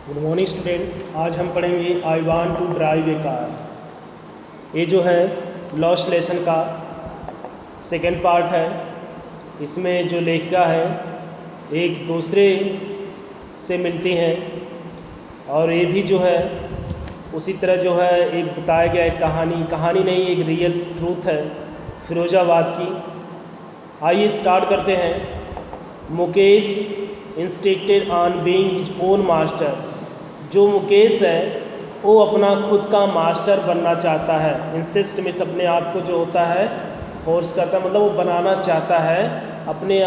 Good morning students. आज हम पढ़ेंगे I want to drive a car. ये जो है लॉस्ट लेसन का सेकेंड पार्ट है। इसमें जो लेखिका है एक दूसरे से मिलती हैं और ये भी जो है उसी तरह जो है एक बताया गया एक कहानी नहीं, एक रियल ट्रूथ है फिरोजाबाद की। आइए स्टार्ट करते हैं। Mukesh insisted on being his own master. जो मुकेश है वो अपना खुद का मास्टर बनना चाहता है। इंसिस्ट में अपने आप को जो होता है फोर्स करता है, मतलब वो बनाना चाहता है अपने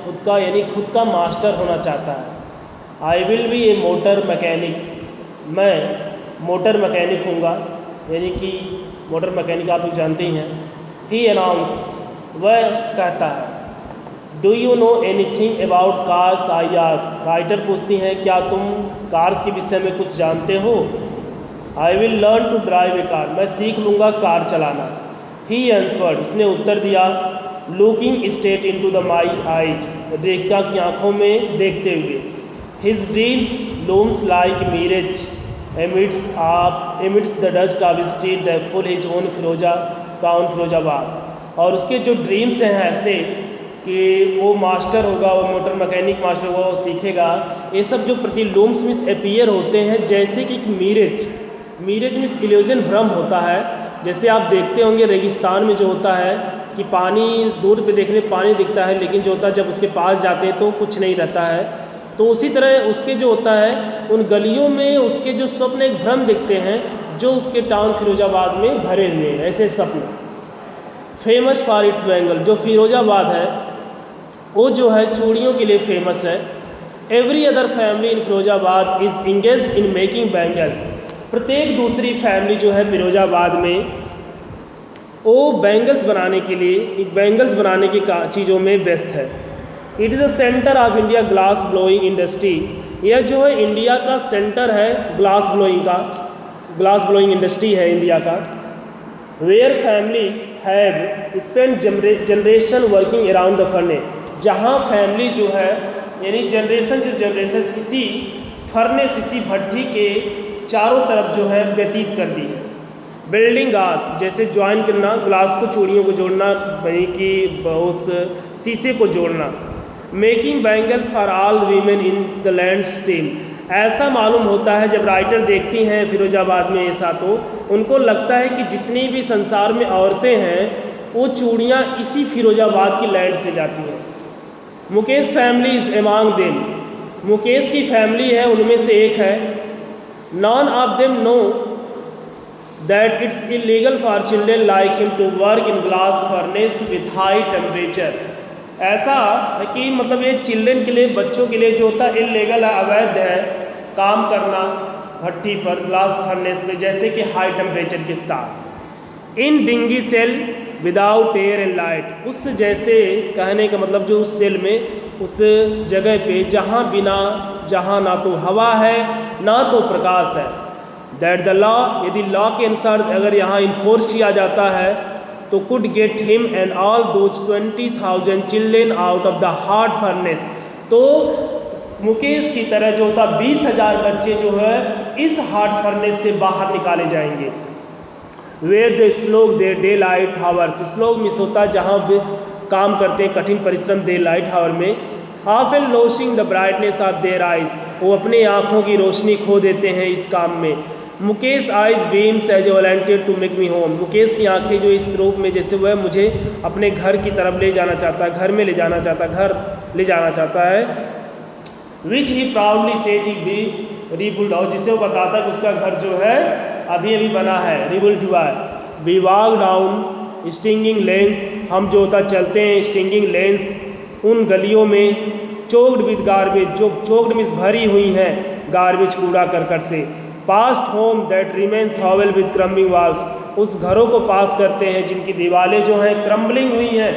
खुद का, यानी खुद का मास्टर होना चाहता है। I will be A motor mechanic. मैं मोटर मैकेनिक हूँगा, यानी कि मोटर मैकेनिक आप लोग जानते ही हैं। ही अनाउंस, वह कहता है। Do you know anything about cars? I ask. Writer पूछती हैं क्या तुम कार्स के विषय में कुछ जानते हो? I will learn to drive a car. मैं सीख लूँगा कार चलाना। ही आंसर्ड, उसने उत्तर दिया। Looking straight into the my eyes, Rekha की आंखों में देखते हुए। His dreams looms like mirage emits the dust of street the full his own Firozabad. और उसके जो ड्रीम्स हैं ऐसे कि वो मास्टर होगा, वो मोटर मैकेनिक मास्टर होगा, वो सीखेगा। ये सब जो प्रतिलूम्स मिस अपीयर होते हैं जैसे कि मिरेज मिस इल्यूजन, भ्रम होता है। जैसे आप देखते होंगे रेगिस्तान में जो होता है कि पानी दूर पे देखने पानी दिखता है, लेकिन जो होता है जब उसके पास जाते हैं तो कुछ नहीं रहता है। तो उसी तरह उसके जो होता है उन गलियों में उसके जो स्वप्न एक भ्रम दिखते हैं जो उसके टाउन फिरोजाबाद में भरे हुए हैं ऐसे स्वप्न। फेमस फॉर इट्स बैंगल, जो फिरोजाबाद है वो जो है चूड़ियों के लिए फेमस है। Every other family in Firozabad is engage in making bangles. प्रत्येक दूसरी फैमिली जो है फिरोजाबाद में वो बैंगल्स बनाने के लिए, बैंगल्स बनाने की चीज़ों में व्यस्त है। It is the centre of India glass blowing industry. यह जो है इंडिया का सेंटर है ग्लास ब्लोइंग इंडस्ट्री है इंडिया का। Where family have spend generation working around the furnace, जहाँ फैमिली जो है यानी जनरेशन किसी फर्नेस, इसी भट्टी के चारों तरफ जो है व्यतीत कर दी है। बिल्डिंग ग्लास, जैसे ज्वाइन करना, ग्लास को चूड़ियों को जोड़ना, वहीं की उस शीशे को जोड़ना। Making bangles for all women in the land same. ऐसा मालूम होता है जब राइटर देखती हैं फिरोजाबाद में ऐसा, तो उनको लगता है कि जितनी भी संसार में औरतें हैं वो चूड़ियाँ इसी फिरोजाबाद की लैंड से जाती हैं। Mukesh family is among them. Mukesh की फैमिली है उनमें से एक है। None of them know that it's illegal for children like him to work in glass furnace with high temperature. ऐसा है कि मतलब ये चिल्ड्रेन के लिए, बच्चों के लिए जो होता है इलीगल है, अवैध है काम करना भट्टी पर ग्लास फर्नेस में, जैसे कि हाई टेम्परेचर के साथ। In dingy cell without air and light, उस जैसे कहने का मतलब जो उस सेल में, उस जगह पे जहाँ ना तो हवा है ना तो प्रकाश है। दैट द लॉ, यदि लॉ के अनुसार अगर यहाँ इन्फोर्स किया जाता है तो could get him and all those 20,000 children out of the hot furnace. तो मुकेश की तरह जो होता 20,000 बच्चे जो है इस हॉट फर्नेस से बाहर निकाले जाएंगे। Where the slog they day light hours, slog miss होता है जहाँ वे काम करते हैं कठिन परिश्रम डे लाइट हावर में। Half and losing the brightness of their eyes, वो अपने आँखों की रोशनी खो देते हैं इस काम में। Mukesh eyes beams as a volunteer to make me home. Mukesh की आंखें जो इस रूप में जैसे वह मुझे अपने घर की तरफ ले जाना चाहता है, घर में ले जाना चाहता है। विच ही प्राउडली सेज ही बी रीबुल्ड, और जिसे वो बताता है कि उसका घर जो है अभी बना है, रिबुल्ड हुआ है। We walk down stinging lanes, हम जो होता चलते हैं स्टिंगिंग लेंस उन गलियों में। चोक्ड विद गार्बेज, जो चोक्ड मिस भरी हुई हैं गार्बेज कूड़ा करकट से। Past home that remains hovel with crumbling walls, उस घरों को पास करते हैं जिनकी दीवारें जो हैं क्रम्बलिंग हुई हैं,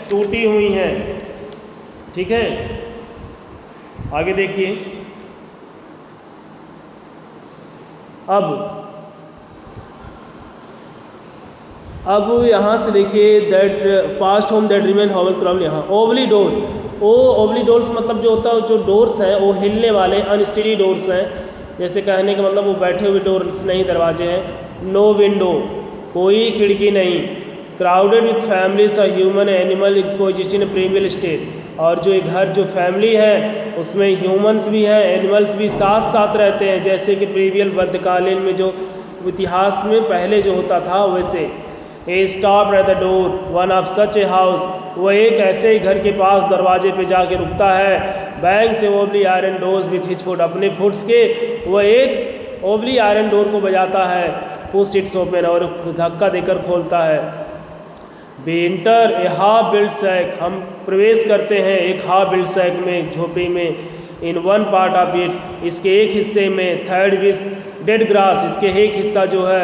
टूटी हुई हैं। ठीक है, आगे देखिए। अब यहाँ से देखिए that past home that remain हॉवेल crumble. यहाँ ओवली डोर्स, ओ ओवली डोर्स मतलब जो होता है जो डोर्स हैं वो हिलने वाले अनस्टेडी डोर्स हैं। जैसे कहने का मतलब वो बैठे हुए डोर्स नहीं, दरवाजे हैं। नो विंडो, कोई खिड़की नहीं। क्राउडेड विथ फैमिलीज और ह्यूमन एनिमल कोएग्जिस्ट इन प्रीवियल स्टेट, और जो एक घर जो फैमिली है उसमें ह्यूमंस भी हैं, एनिमल्स भी साथ साथ रहते हैं, जैसे कि प्रीवियल मध्यकालीन में जो इतिहास में पहले जो होता था वैसे। A stop at the door one of such a house, वह एक ऐसे ही घर के पास दरवाजे पे जाके रुकता है। बैंग से ओबली iron doors with his foot, अपने फुट्स के वह एक ओबली आयरन डोर को बजाता है। पुश इट्स ओपन, और धक्का देकर खोलता है। We enter a half build shack, हम प्रवेश करते हैं एक हाफ बिल्ड सैक में, झोपड़ी में। In one part of it, इसके एक हिस्से में। थर्ड विस डेड ग्रास, इसके एक हिस्सा जो है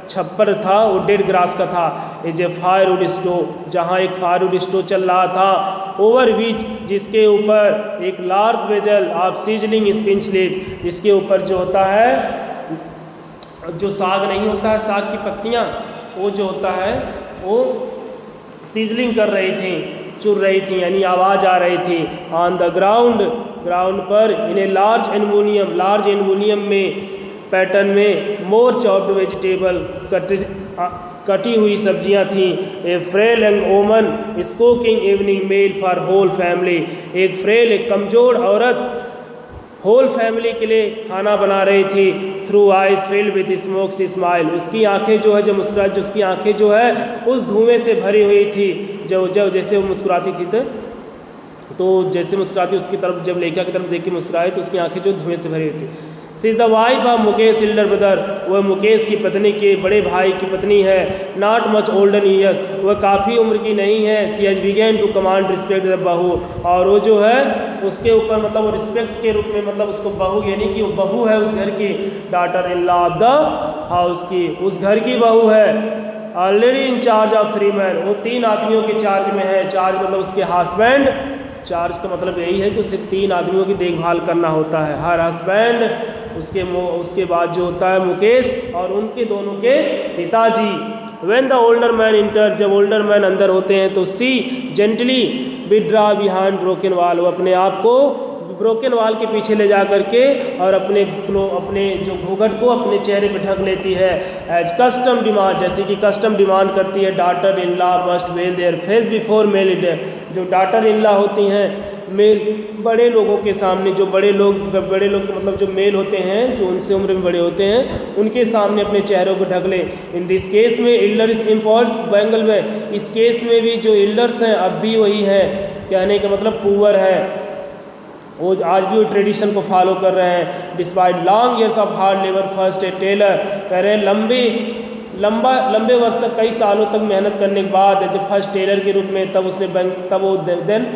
छप्पर था वो डेड ग्रास का था। इज ए फायरवुड स्टोव, जहाँ एक फायरवुड स्टोव चल रहा था। ओवर विच, जिसके ऊपर एक large vessel of seasoning spinach leaf, जिसके ऊपर जो होता है, जो साग नहीं होता है, साग की पत्तियाँ, वो जो होता है वो सीजलिंग कर रही थी, चुर रही थी, यानी आवाज़ आ रही थी। ऑन द ग्राउंड, ग्राउंड पर। इन ए लार्ज एनवोलियम, लार्ज एनवोलियम में पैटर्न में। मोर चॉप्ड वेजिटेबल, कटी हुई सब्जियां थीं। ए frail and woman cooking evening meal for whole family, एक फ्रेल, एक कमज़ोर औरत होल फैमिली के लिए खाना बना रही थी। Through eyes filled with smoke see smile, उसकी आंखें जो है, जो मुस्कुराती, जो उसकी आंखें जो है उस धुएं से भरी हुई थी। जब जैसे वो मुस्कुराती थी तो जैसे मुस्कुराती उसकी तरफ, जब लेखा की तरफ देख के मुस्कुराए तो उसकी आंखें जो धुएं से भरी हुई थी। She is the wife of Mukesh elder brother, वह मुकेश की पत्नी के बड़े भाई की पत्नी है। नॉट मच ओल्डर ईयर्स, वह काफ़ी उम्र की नहीं है। She has begun to command respect the bahu, और वो जो है उसके ऊपर मतलब वो रिस्पेक्ट के रूप में, मतलब उसको बहू, यानी कि वो बहू है उस घर की। Daughter in law of the house की, उस घर की बहू है। Already in charge of 3 man, वो 3 आदमियों के चार्ज में है। चार्ज मतलब उसके हस्बैंड, चार्ज का मतलब यही है कि उसे 3 आदमियों की देखभाल करना होता है। हर हस्बैंड, उसके बाद जो होता है मुकेश, और उनके दोनों के पिताजी। When the older man enter, जब ओल्डर मैन अंदर होते हैं तो she gently withdraw behind broken wall, वो अपने आप को ब्रोकन वॉल के पीछे ले जा करके और अपने जो घूंघट को अपने चेहरे पे ढक लेती है। एज कस्टम डिमांड, जैसे कि कस्टम डिमांड करती है। Daughter in law must veil their face before male it, जो डॉटर इन लॉ होती हैं मेल, बड़े लोगों के सामने, जो बड़े लोग मतलब जो मेल होते हैं, जो उनसे उम्र में बड़े होते हैं, उनके सामने अपने चेहरों को ढक लें। इन दिस केस में एल्डर्स इम्पोर्ट्स बेंगल में, इस केस में भी जो एल्डर्स हैं अब भी वही है, कहने का मतलब पुअर है, वो आज भी वो ट्रेडिशन को फॉलो कर रहे हैं। Despite long years of hard labour first a tailor, कह रहे हैं लंबे वर्ष तक, कई सालों तक मेहनत करने के बाद जब फर्स्ट टेलर के रूप में, तब वो देन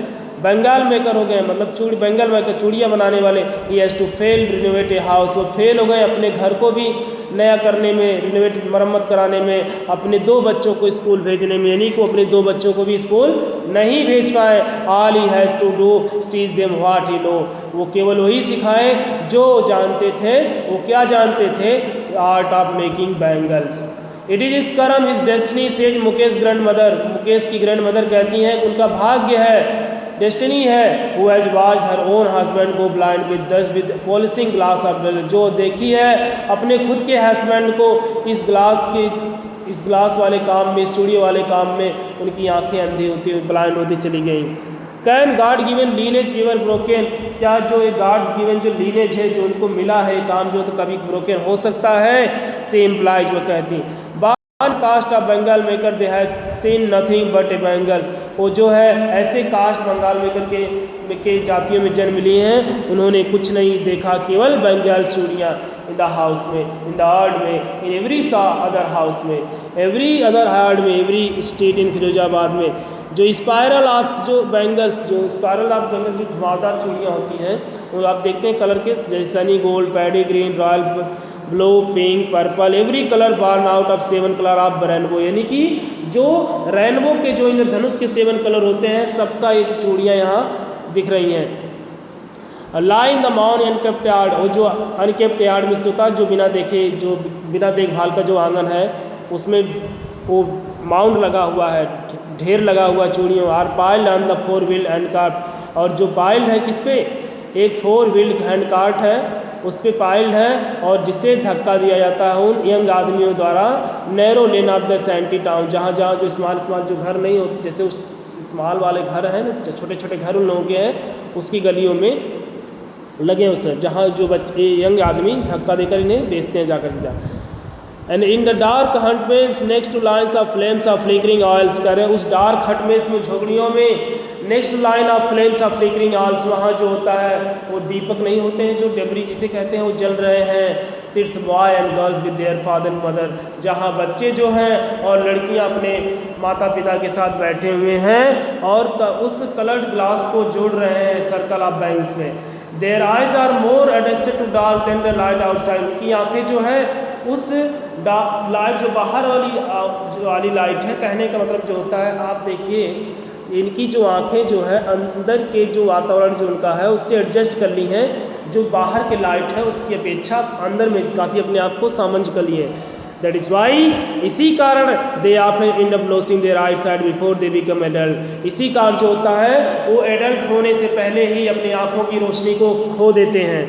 बंगाल मेकर हो गए, मतलब बंगाल मेकर, चूड़ियाँ बनाने वाले। He has to fail renovate a house, वो फेल हो गए अपने घर को भी नया करने में, रिनोवेट मरम्मत कराने में, अपने 2 बच्चों को स्कूल भेजने में, यानी कि अपने 2 बच्चों को भी स्कूल नहीं भेज पाए। All he has to do teach them what he know, वो केवल वही सिखाए जो जानते थे। वो क्या जानते थे? Art of making bangles. It is is karam his destiny says Mukesh grandmother, Mukesh की ग्रैंड मदर कहती हैं उनका भाग्य है, डेस्टिनी है। Who has watched her own husband go blind with this with polishing glass of blood, जो देखी है अपने खुद के हस्बैंड को इस ग्लास वाले काम में, चूड़ी वाले काम में, उनकी आंखें अंधी होती हुई, ब्लाइंड होती चली गई। Can God given lineage ever broken, क्या जो एक गॉड गिवन जो लीनेज है, जो उनको मिला है काम, जो तो कभी ब्रोकन हो सकता है? से इम्प्लाइज, वो कहती one caste of bangle maker they have seen nothing but a bangles, वो जो है ऐसे कास्ट बंगाल मेकर के जातियों में जन्म लिए हैं, उन्होंने कुछ नहीं देखा, केवल बंगाल चूड़ियाँ। इन द हाउस में, इन द हार्ड में, इन एवरी अदर हाउस में, एवरी अदर हार्ड में, एवरी स्टेट इन फिरोजाबाद में, जो स्पायरल ऑफ जो बैंगल्स, जो स्पायरल ऑफ बैंगल्स, जो घुमावदार चूड़ियाँ होती हैं, वो आप देखते हैं कलर के, जैसे Sunny gold, paddy green, royal blue, pink, purple, every colour born out of 7 colour of rainbow, यानी कि जो रेनबो के जो इंद्रधनुष के 7 कलर होते हैं, सबका एक चूड़ियाँ यहाँ दिख रही हैं। लाई इन द माउन अनकेप्ट यार्ड, और जो अनकेप्ट यार्ड में होता है, जो बिना देखभाल का जो आंगन है, उसमें वो माउंड लगा हुआ है, ढेर लगा हुआ चूड़ियों। Are piled on the 4 wheel hand cart, और जो पाइल्ड है किस पे? एक 4 व्हील हैंड कार्ट है, उस पर पाइल्ड है और जिसे धक्का दिया जाता है उन यंग आदमियों द्वारा narrow lane of the senti town, जहाँ जहाँ जो स्मॉल जो घर नहीं होते, जैसे उस स्मॉल वाले घर हैं ना, छोटे छोटे घर उन लोगों के हैं, उसकी गलियों में लगे उसे, जहाँ जो बच्चे यंग आदमी धक्का देकर इन्हें बेचते हैं जाकर जा। And in the dark hot में next two lines of flames of flickering oils करें, उस डार्क हट में इसमें झोपड़ियों में next line of flames of flickering oils, वहाँ जो होता है वो दीपक नहीं होते हैं, जो डेबरी जिसे कहते हैं वो जल रहे हैं। Sits boy and girls with their father and mother, जहाँ बच्चे जो हैं और लड़कियाँ अपने माता पिता के साथ बैठे हुए हैं और उस कलर्ड ग्लास को जोड़ रहे हैं सर्कल ऑफ बैंगल्स में। Their eyes are more adjusted to dark than the light outside, उनकी आंखें जो है उस लाइट जो बाहर वाली लाइट है, कहने का मतलब जो होता है, आप देखिए इनकी जो आंखें जो है अंदर के जो वातावरण जो उनका है उससे एडजस्ट कर ली हैं, जो बाहर के लाइट है उसकी अपेक्षा अंदर में काफ़ी अपने आप को सामंजस्य कर लिए। दैट इज़ वाई, इसी कारण they often end up losing their right side before they become adult, इसी कारण जो होता है वो एडल्ट होने से पहले ही अपनी आँखों की रोशनी को खो देते हैं।